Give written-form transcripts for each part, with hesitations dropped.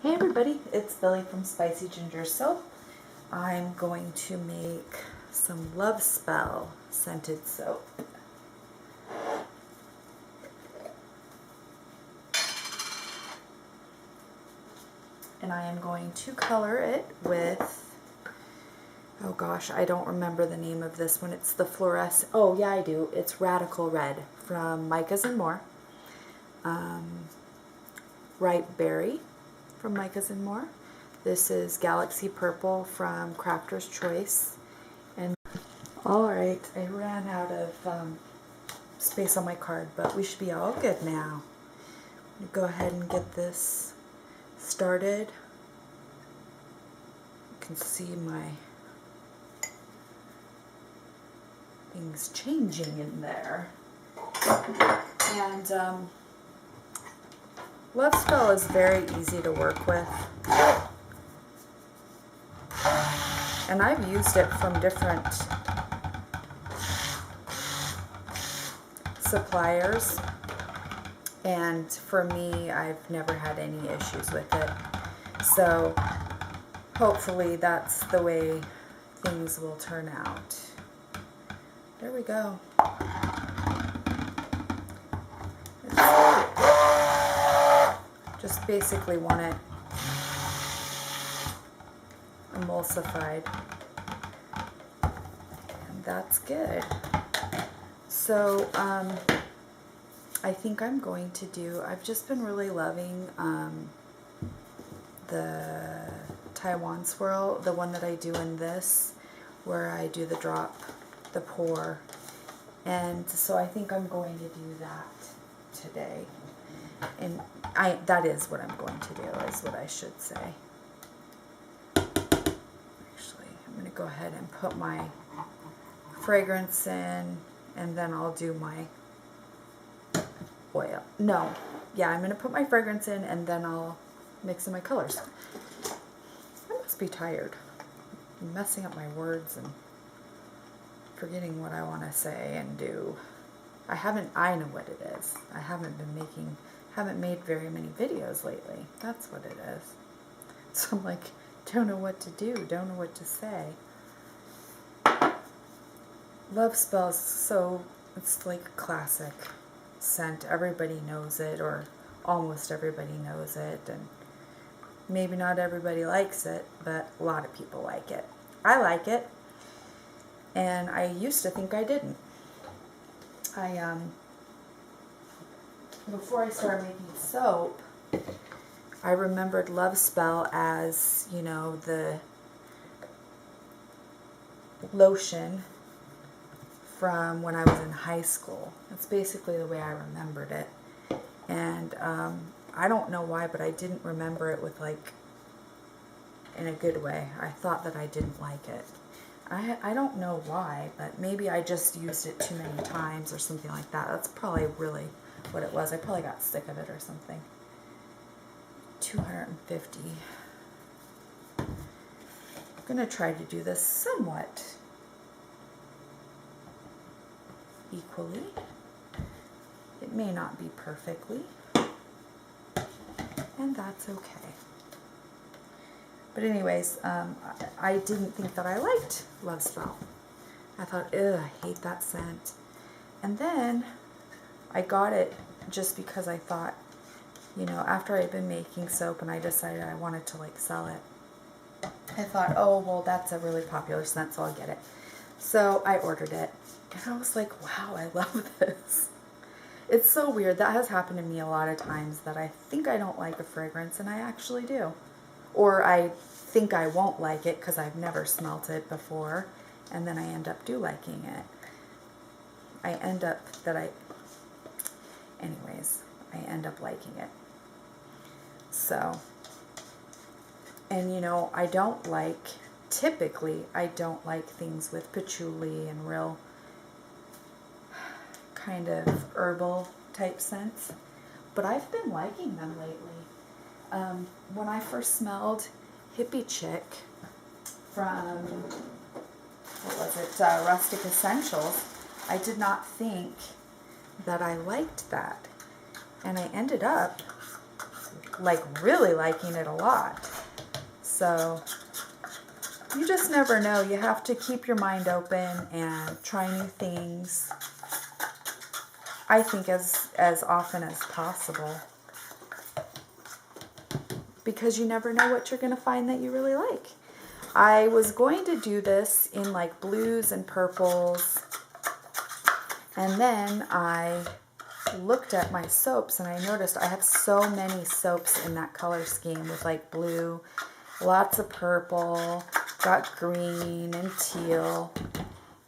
Hey everybody, it's Billy from Spicy Ginger Soap. I'm going to make some Love Spell scented soap. And I am going to color it with, oh gosh, I don't remember the name of this one. It's the fluorescent, oh yeah I do, it's Radical Red from Micah's and More. Ripe Berry from Micah's and More. This is Galaxy Purple from Crafter's Choice. And alright, I ran out of space on my card, but we should be all good now. I'm going to go ahead and get this started. You can see my things changing in there. And Love Spell is very easy to work with. And I've used it from different suppliers. And for me, I've never had any issues with it. So hopefully that's the way things will turn out. There we go. Just basically want it emulsified. And that's good. So, I think I'm going to do, I've just been really loving the Taiwan Swirl, the one that I do in this, where I do the drop, the pour. And so I think I'm going to do that today. And that is what I'm going to do, is what I should say. Actually, I'm going to go ahead and put my fragrance in, and then I'll do my oil. No, yeah, I'm going to put my fragrance in, and then I'll mix in my colors. I must be tired. I'm messing up my words and forgetting what I want to say and do. I know what it is. I haven't made very many videos lately. That's what it is. So I'm like, don't know what to do, don't know what to say. Love Spells, so it's like a classic scent. Everybody knows it, or almost everybody knows it, and maybe not everybody likes it, but a lot of people like it. I like it, and I used to think I didn't. Before I started making soap, I remembered Love Spell as, you know, the lotion from when I was in high school. That's basically the way I remembered it. And I don't know why, but I didn't remember it with, like, in a good way. I thought that I didn't like it. I don't know why, but maybe I just used it too many times or something like that. That's probably really what it was. I probably got sick of it or something. 250. I'm going to try to do this somewhat equally. It may not be perfectly, and that's okay. But anyways, I didn't think that I liked Love Spell. I thought, ugh, I hate that scent. And then I got it just because I thought, you know, after I'd been making soap and I decided I wanted to, like, sell it, I thought, oh, well, that's a really popular scent, so I'll get it. So I ordered it, and I was like, wow, I love this. It's so weird. That has happened to me a lot of times, that I think I don't like a fragrance, and I actually do. Or I think I won't like it because I've never smelt it before, and then I end up liking it. I end up liking it. So, and you know, typically I don't like things with patchouli and real kind of herbal type scents, but I've been liking them lately. When I first smelled Hippie Chick from, what was it, Rustic Essentials, I did not think that I liked that. And I ended up like really liking it a lot. So you just never know. You have to keep your mind open and try new things, I think, as often as possible. Because you never know what you're going to find that you really like. I was going to do this in like blues and purples. And then I looked at my soaps and I noticed I have so many soaps in that color scheme with like blue, lots of purple, got green and teal.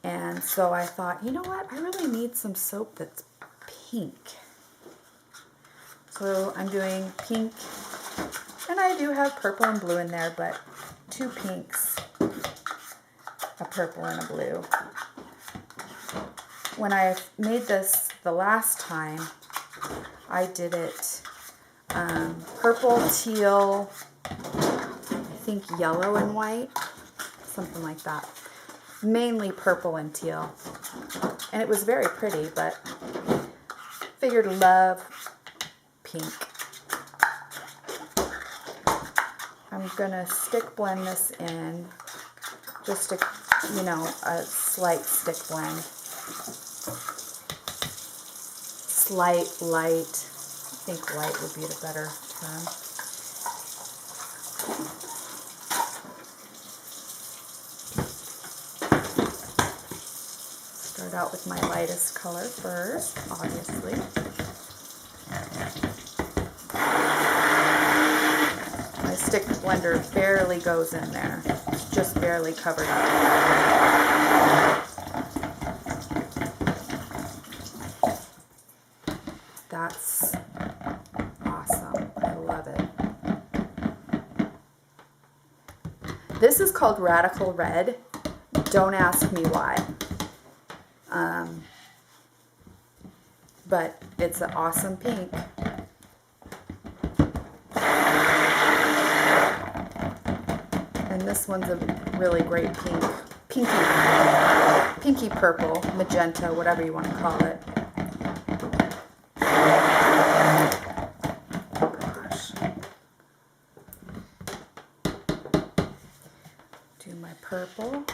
And so I thought, you know what? I really need some soap that's pink. So I'm doing pink. And I do have purple and blue in there, but 2 pinks, a purple and a blue. When I made this the last time, I did it purple, teal, I think yellow and white, something like that. Mainly purple and teal. And it was very pretty, but figured love pink. I'm going to stick blend this in, just a, you know, a slight stick blend. Slight, light. I think light would be the better term. Start out with my lightest color first, obviously. My stick blender barely goes in there. It's just barely covered up. That's awesome. I love it. This is called Radical Red. Don't ask me why. But it's an awesome pink. And this one's a really great pink. Pinky purple, magenta, whatever you want to call it. Gosh. Do my purple.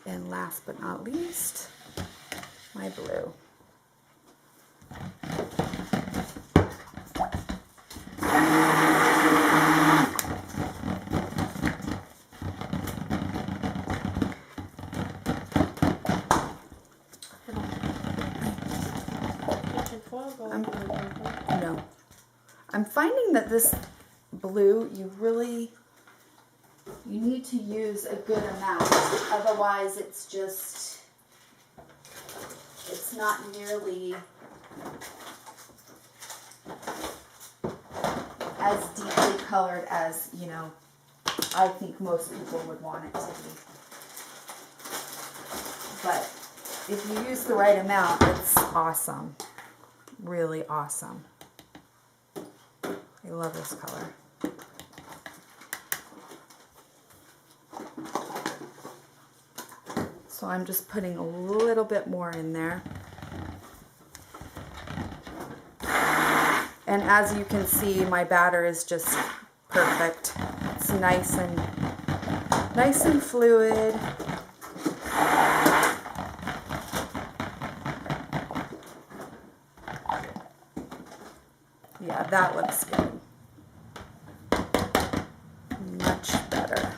And last but not least, my blue. No. I'm finding that this blue, you need to use a good amount. Otherwise, it's not nearly as deeply colored as, you know, I think most people would want it to be. But if you use the right amount, it's awesome. Really awesome. I love this color. So I'm just putting a little bit more in there. And as you can see, my batter is just perfect. It's nice and fluid. Yeah, that looks good. Much better.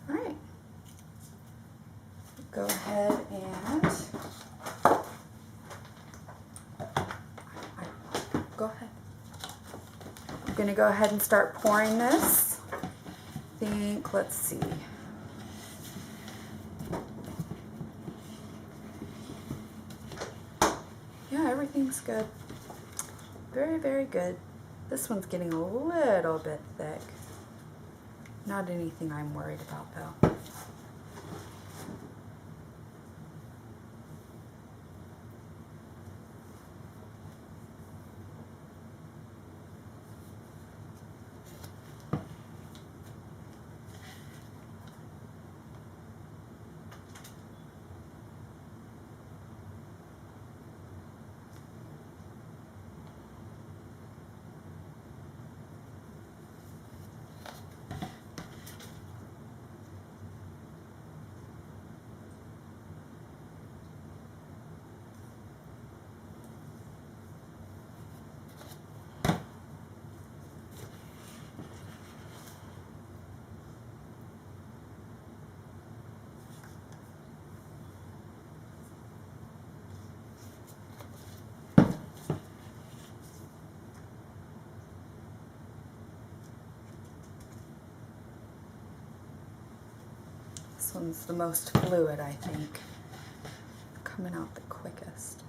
All right. Go ahead and go ahead. I'm going to go ahead and start pouring this. Let's see. Yeah, everything's good. Very, very good. This one's getting a little bit thick. Not anything I'm worried about though. This one's the most fluid, I think. Coming out the quickest.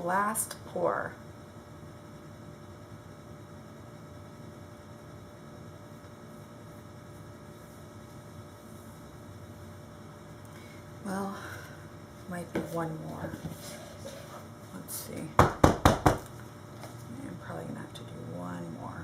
Last pour. Well, might be one more. Let's see. I'm probably gonna have to do one more.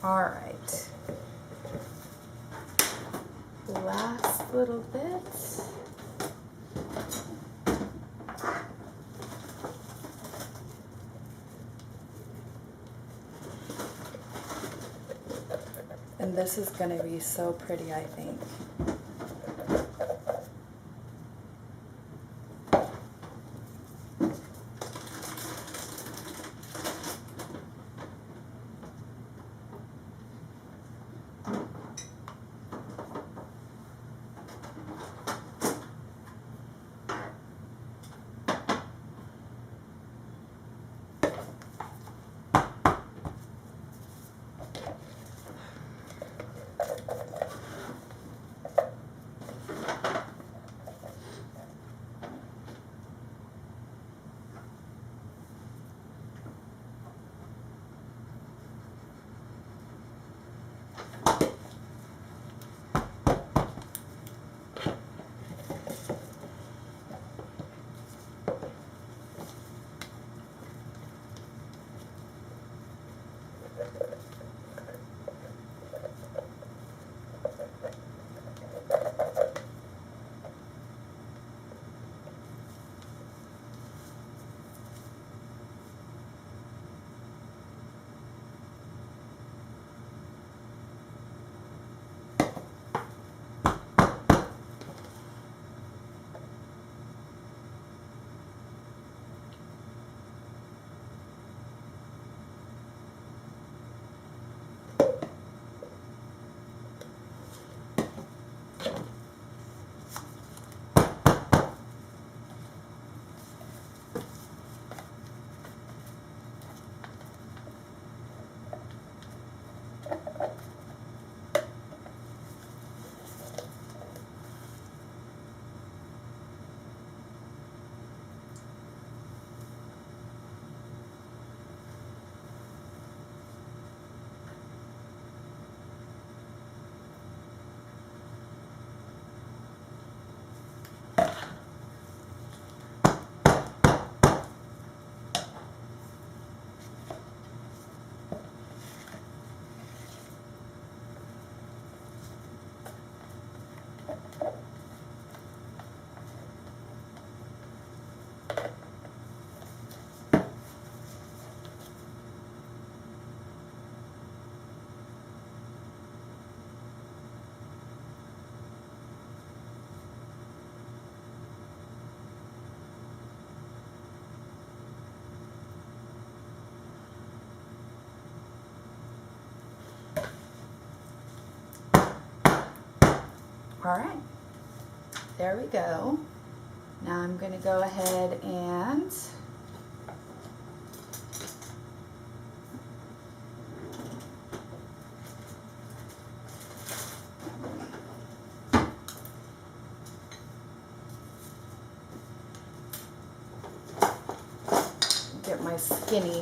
All right, last little bit. And this is going to be so pretty, I think. All right, there we go. Now I'm going to go ahead and get my skinny,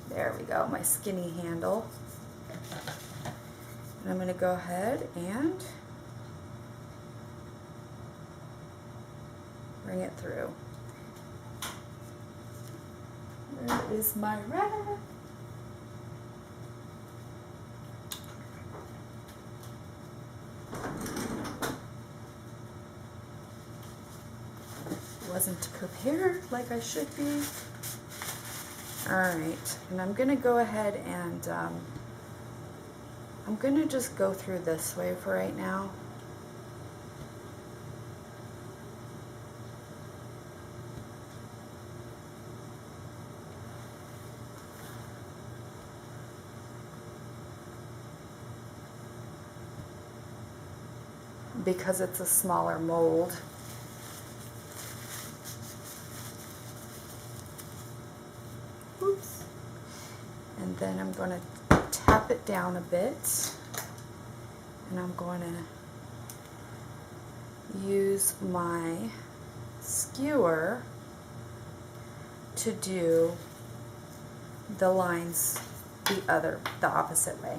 there we go, my skinny handle. And I'm going to go ahead and bring it through. Where is my red? Wasn't prepared like I should be. All right, and I'm gonna go ahead and I'm gonna just go through this way for right now. Because it's a smaller mold. Oops. And then I'm going to tap it down a bit. And I'm going to use my skewer to do the lines the opposite way.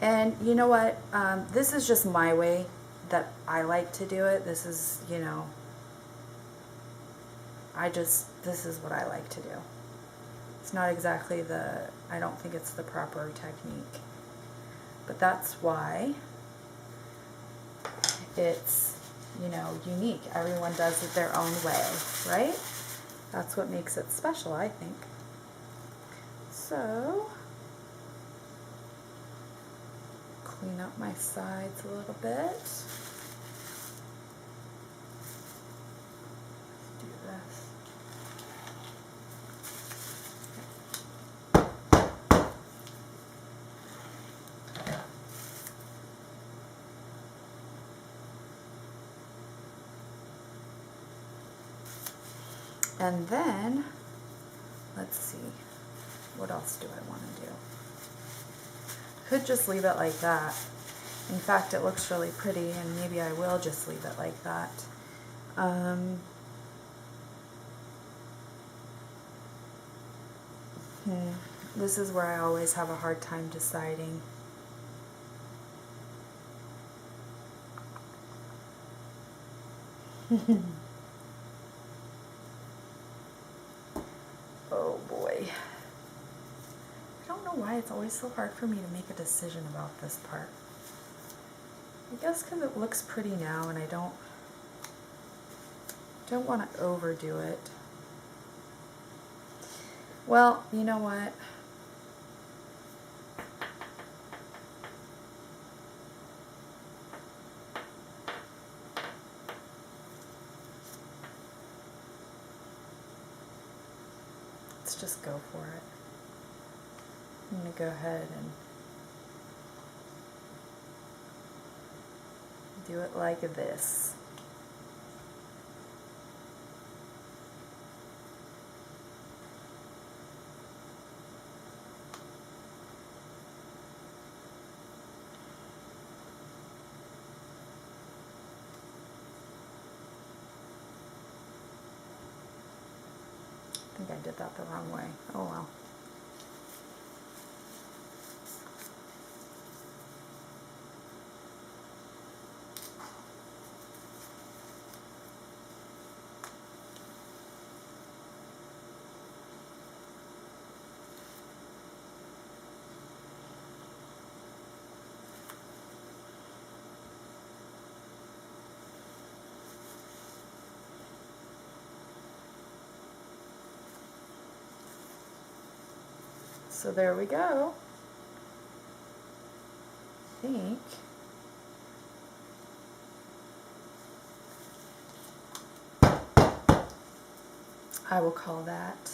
And you know what, this is just my way that I like to do it. This is, you know, this is what I like to do. It's not exactly I don't think it's the proper technique. But that's why it's, you know, unique. Everyone does it their own way, right? That's what makes it special, I think. So, clean up my sides a little bit. Let's do this. And then, let's see, what else do I want to do? Could just leave it like that. In fact, it looks really pretty, and maybe I will just leave it like that. This is where I always have a hard time deciding. Oh boy. I don't know why it's always so hard for me to make a decision about this part. I guess because it looks pretty now and I don't want to overdo it. Well, you know what? Let's just go for it. I'm going to go ahead and do it like this. I think I did that the wrong way. Oh well. So there we go. I think I will call that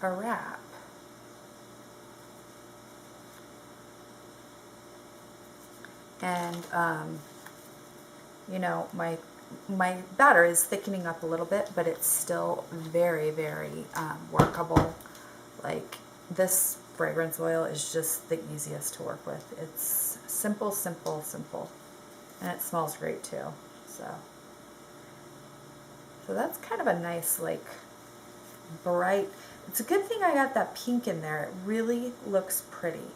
a wrap. And, you know, my batter is thickening up a little bit, but it's still very, very workable. Like, this fragrance oil is just the easiest to work with. It's simple, simple, simple. And it smells great too. So that's kind of a nice, like, bright. It's a good thing I got that pink in there. It really looks pretty.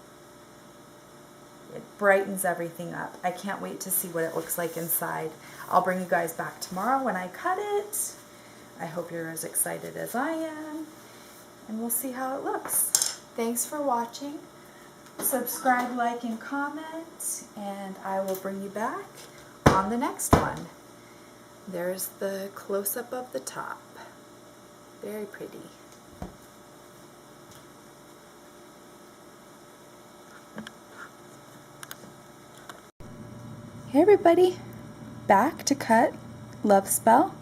It brightens everything up. I can't wait to see what it looks like inside. I'll bring you guys back tomorrow when I cut it. I hope you're as excited as I am. And we'll see how it looks. Thanks for watching. Subscribe, like, and comment. And I will bring you back on the next one. There's the close-up of the top. Very pretty. Hey everybody, back to cut Love Spell.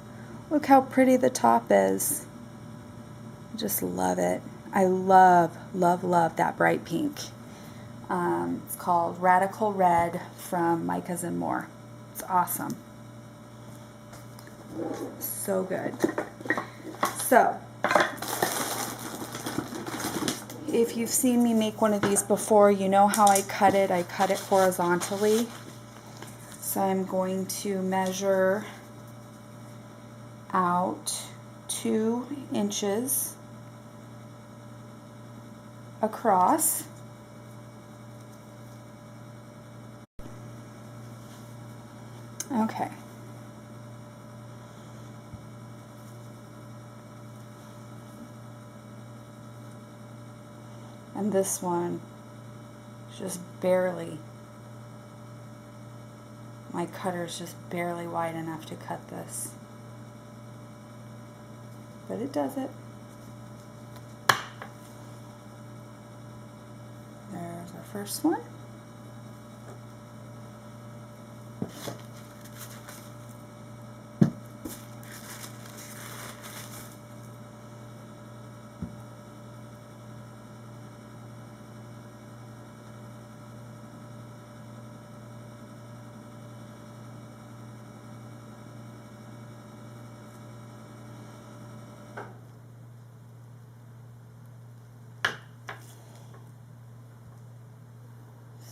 Look how pretty the top is. Just love it. I love, love, love that bright pink. It's called Radical Red from Micah's and More. It's awesome. So good. So, if you've seen me make one of these before, you know how I cut it. I cut it horizontally. So I'm going to measure out 2 inches across. Okay. And this one is just barely, my cutter is just barely wide enough to cut this. But it does it. There's our first one.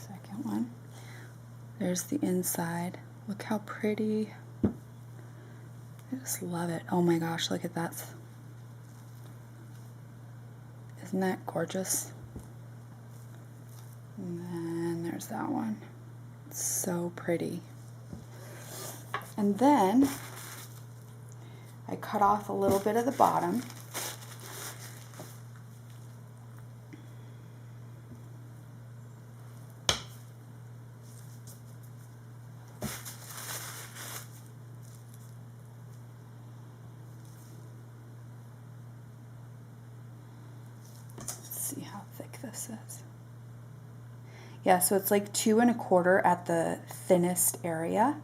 Second one. There's the inside. Look how pretty. I just love it. Oh my gosh, look at that. Isn't that gorgeous? And then there's that one. It's so pretty. And then I cut off a little bit of the bottom. See how thick this is. Yeah, so it's like 2 1/4 at the thinnest area.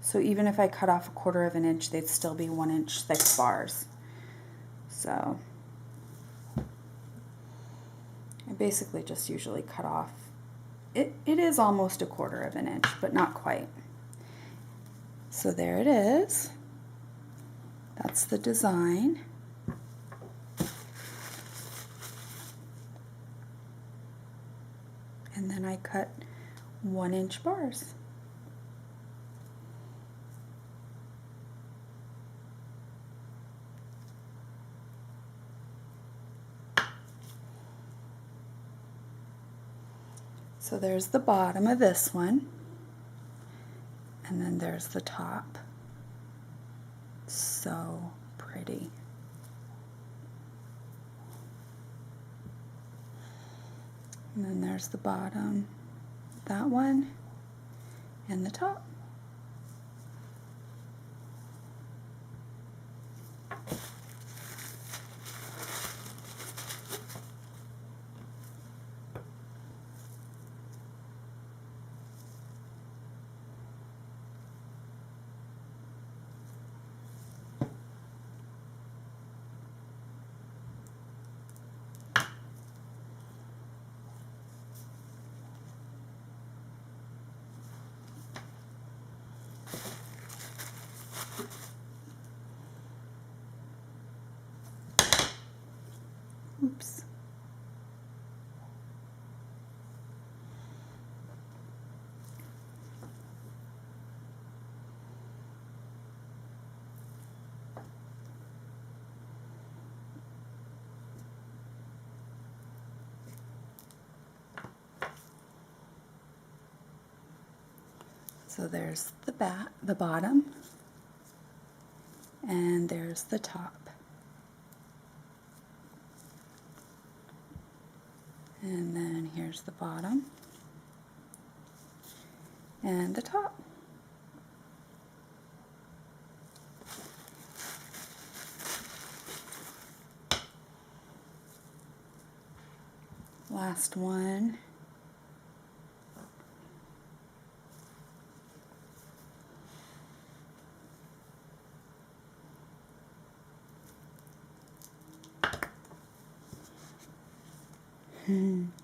So even if I cut off 1/4 of an inch, they'd still be 1 inch thick bars. So I basically just usually cut off. It is almost 1/4 of an inch, but not quite. So there it is. That's the design. And then I cut 1 inch bars. So there's the bottom of this one, and then there's the top. So pretty. And then there's the bottom, that one, and the top. So there's the bottom, and there's the top. And then here's the bottom and the top. Last one.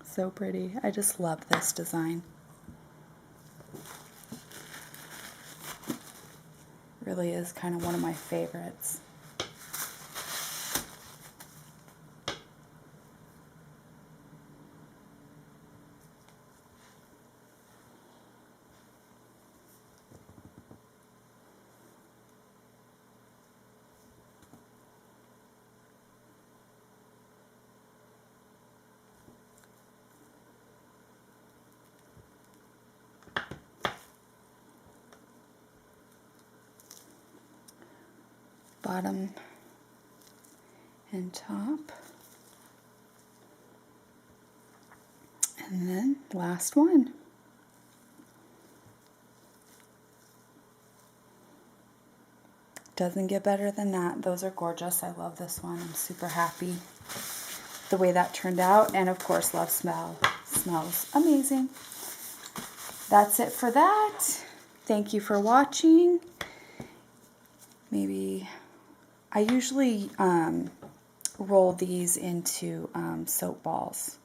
So pretty. I just love this design. Really is kind of one of my favorites. Bottom and top. And then last one. Doesn't get better than that. Those are gorgeous. I love this one. I'm super happy the way that turned out. And of course, love smell. Smells amazing. That's it for that. Thank you for watching. Maybe I usually roll these into soap balls,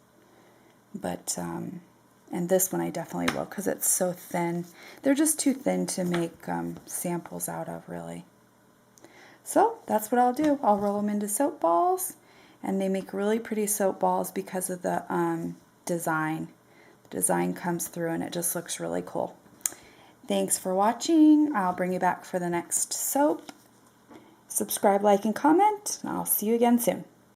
but and this one I definitely will because it's so thin. They're just too thin to make samples out of, really. So that's what I'll do. I'll roll them into soap balls, and they make really pretty soap balls because of the design. The design comes through and it just looks really cool. Thanks for watching. I'll bring you back for the next soap. Subscribe, like, and comment, and I'll see you again soon.